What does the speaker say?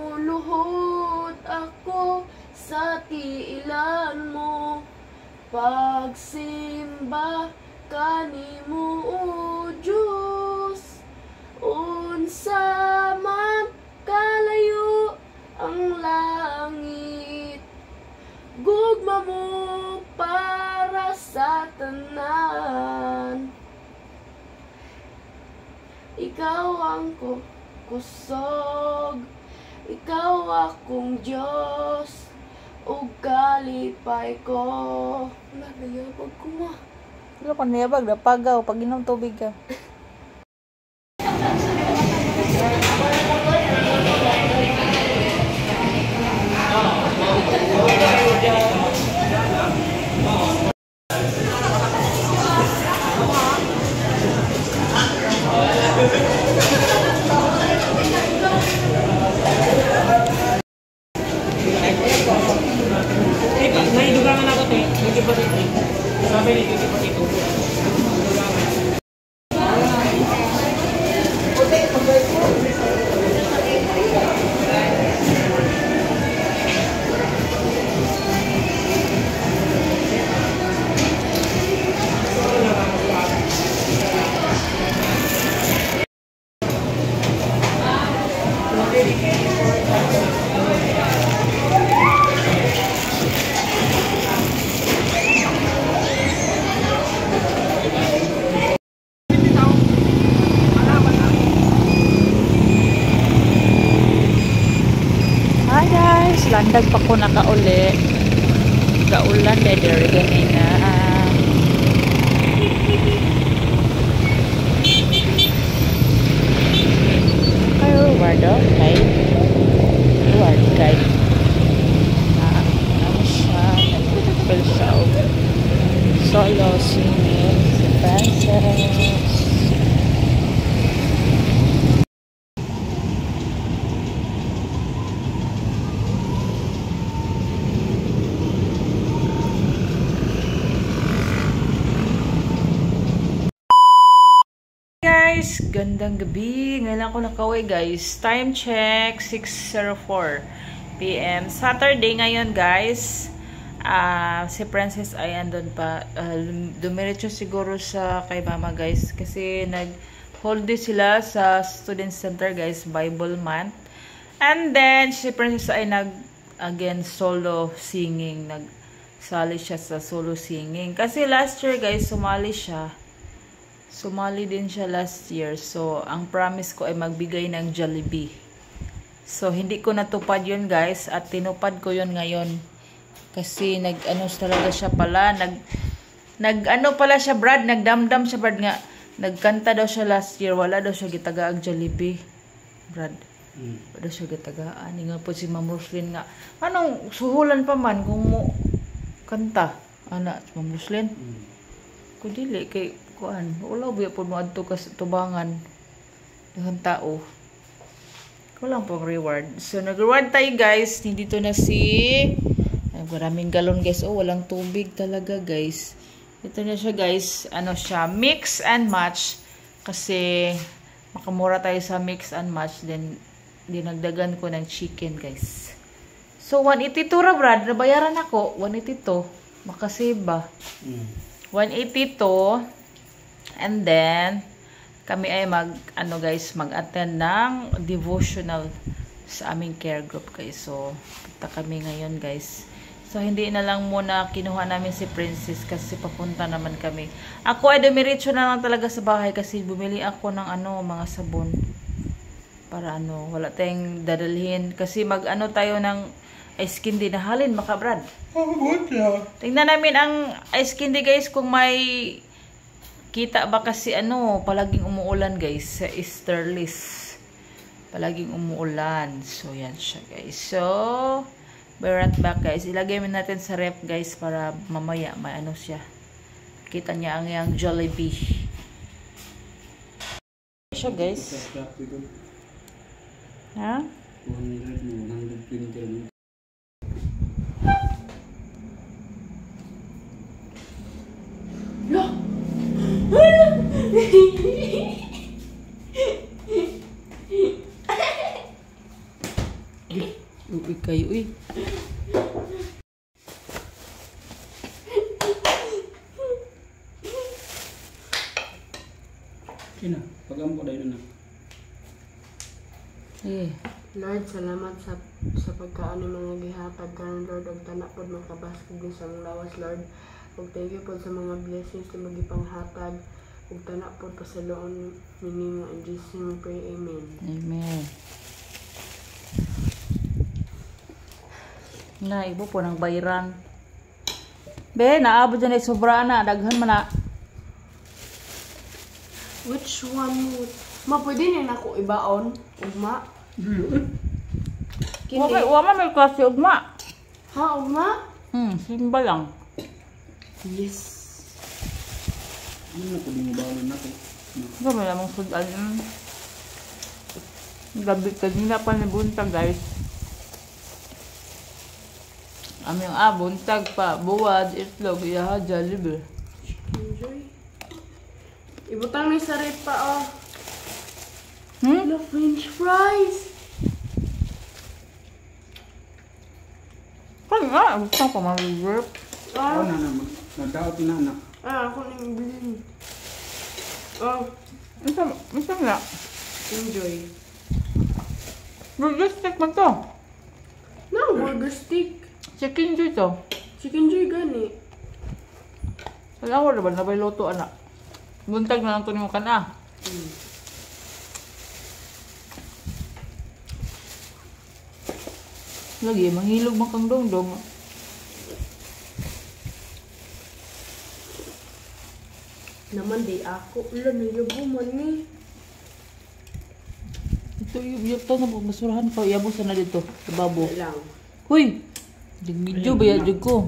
Lumuluhod ako sa tiilan mo, pagsimba kanimo o Diyos. Unsa man kalayo ang langit, gugma mo para sa tanan. Ikaw ang kusog, ikaw akong Diyos, ug kalipay ko. Nagayabag ko ma. Wala ka nayabag, napagaw, pag inom tubig ka. May dugangan ako te, medyo pa dito. Sabi ni medyo pa dito. Hi guys, landag pa ko nakauli. Kaulan dahil ganina. Kayo wardo kay ward kay ano siya, nagpipil siya solo singing si Frances. Guys, gandang gabi. Ngayon ako nakauwi guys. Time check, 6:04 PM. Saturday ngayon guys. Si Princess ay andun pa. Dumiretso siguro sa kay mama guys. Kasi nag-hold day sila sa student center guys. Bible month. And then, si Princess ay again solo singing. Nagsali siya sa solo singing. Kasi last year guys, Sumali din siya last year. So, ang promise ko ay magbigay ng Jollibee. So, hindi ko natupad yun guys. At tinupad ko yun ngayon. Kasi nag-ano talaga siya pala. Nag-ano pala siya Brad. Nagdamdam siya Brad nga. Nagkanta daw siya last year. Wala daw siya gitagaag Jollibee. Brad. Wala daw siya gitagaan. Nga po si Ma'am Roslyn nga. Anong suhulan pa man kung mo kanta? Ana, Ma'am Roslyn? Kung dili kay kuan, wala biya po mo adto ka tubangan ng tao. Walang pong reward. So nag-reward tayo guys. Dito na maraming galon guys. Oh, walang tubig talaga guys. Ito na siya guys. Ano siya, mix and match. Kasi makamura tayo sa mix and match. Then dinagdagan ko ng chicken guys. So 182 ra Brad, nabayaran ako 182. Makasave ba? 182. And then, kami ay mag-attend ng devotional sa aming care group guys. So, punta kami ngayon guys. So, hindi na lang muna kinuha namin si Princess kasi papunta naman kami. Ako ay dumiretso na lang talaga sa bahay kasi bumili ako ng mga sabon. Para wala tayong dadalhin. Kasi tayo ng ice candy na halin makabrad. Tingnan namin ang ice candy guys kung may kita ba kasi palaging umuulan guys sa Easterlis. Palaging umuulan. So yan siya guys. So be right back guys. Ilagay natin sa ref guys para mamaya may siya. Kita niya ang yung Jollibee. Siya guys. Ha? 120. Uy kayo, uy. Sina, pag-ampo dahil na. Eh, Lord, salamat sa pagkaan ng mga gihatag karon Lord, ug tanak pod makabaskog din sa mong lawas Lord. Ug thank you pod sa mga blessings na magipanghatag ug tanak pod pasaloon ninyo in Jesus name we pray, amen. amen. Na, ibo po ng bayran. Be, naabot dyan ay sobra na. Daghan man na. Which one mo? Ma, pwede na ako ibaon? Ugma? Kini? Wama may klase ugma. Ha, ugma? Simba lang. Yes. Ano na po, di mo bawalin na po. Ito may lamang sudan. Gabi kanina pa ni buntag guys. Aming buntag pa. Buwad, itlog, iyaha, Jollibee. Enjoy. Ibutang ni sa rip pa, oh. Hmm? Na french fries. Kaya nga, gusto ko mag-rip. Oo Ah, na na, nagdaot na na. ako nang bilhin. Oh, Ito nga. enjoy. Burger stick man to. Na, burger stick. Chicken joy to. Chicken joy gani. Alam ko naman, nabay loto anak. Buntag na lang ito ni mo ka na. Lagi, manghilog man kang dong-dong. Naman di ako. Ulan, nayabo man ni. Ito yung to na basurahan ko. Iabos na dito. Sa babo. Lang. Huy! Digidyo ba yan ko?